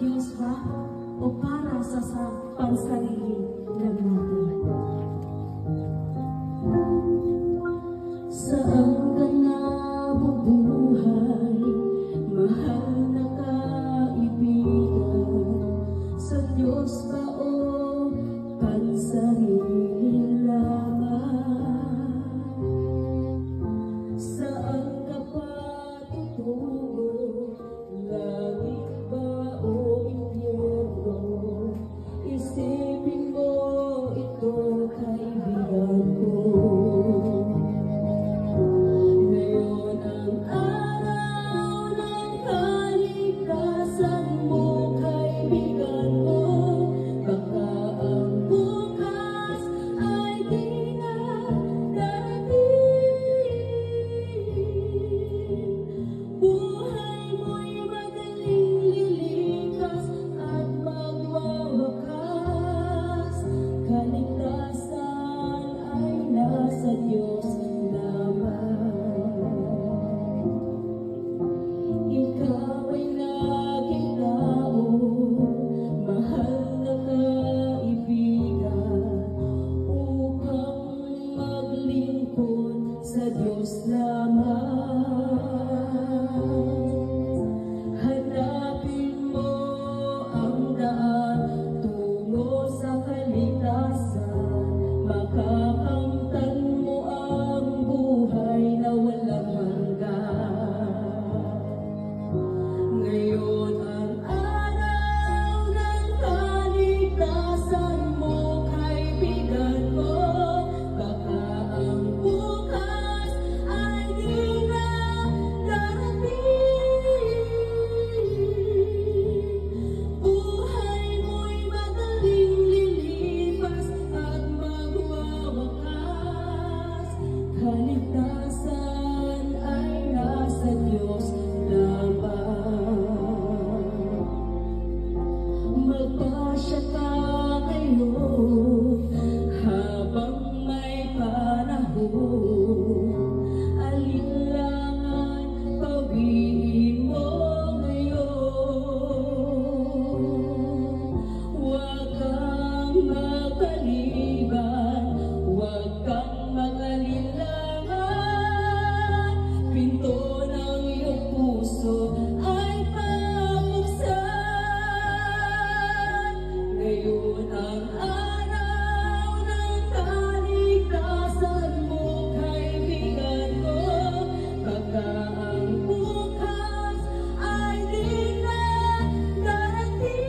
Diyos ba o para sa pansarili lang natin? Saan ka nabubuhay, mahal na kaibigan? Sa Diyos ba o pansarili lamang? Saan ka patutungo, langit ba o impyerno? Isipin mo ito, kaibigan ko. Ngayon ang araw ng kaligtasan mo, kaibigan mo. Baka ang bukas ay di na darating. Buhay mo'y madaling lilikas at magwawakas. Kaligtasan ay nasa Diyos lamang. Ikaw ay naging tao, mahal na kaibigan, upang maglingkod sa Diyos lamang. Hanapin mo ang daan tungo sa kaligtasan, makakamtan mo ang buhay na walang hanggan. Ngayon ang araw ng kaligtasan mo, kaibigan mo. Baka ang bukas ay di na darating. Buhay mo'y madaling lilipas at magwawakas. Kaligtasan ay nasa Diyos lamang. Magpasya ka ngayon habang may panahon. Alinlangan pawiin mo ngayon. Huwag kang magpaliban, huwag kang mag-alinlangan. Pinto ng iyong puso ay pabuksan. Ngayon ang araw ng kaligtasan mo, kaibigan ko. Baka ang bukas ay di na darating.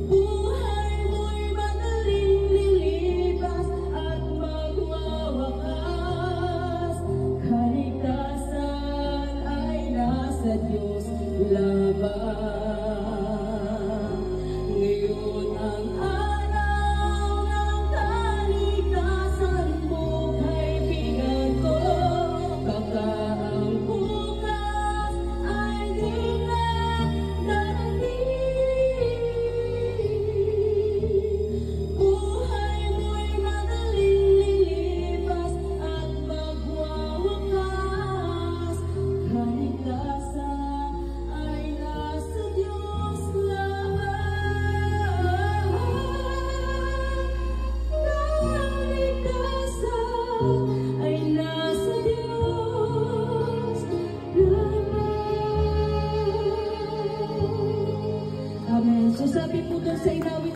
Buhay mo'y madaling lilipas at magwawakas. Kaligtasan ay nasa Diyos lamang. Ngayon ang araw ng kaligtasan mo, kaibigan ko. Baka ang bukas ay di na darating. Buhay mo'y madaling lilipas at magwawakas. Kaligtasan ay nasa Diyos lamang. Kaligtasan ay nasa Diyos lamang. Amen. So sabi po doon sa inawit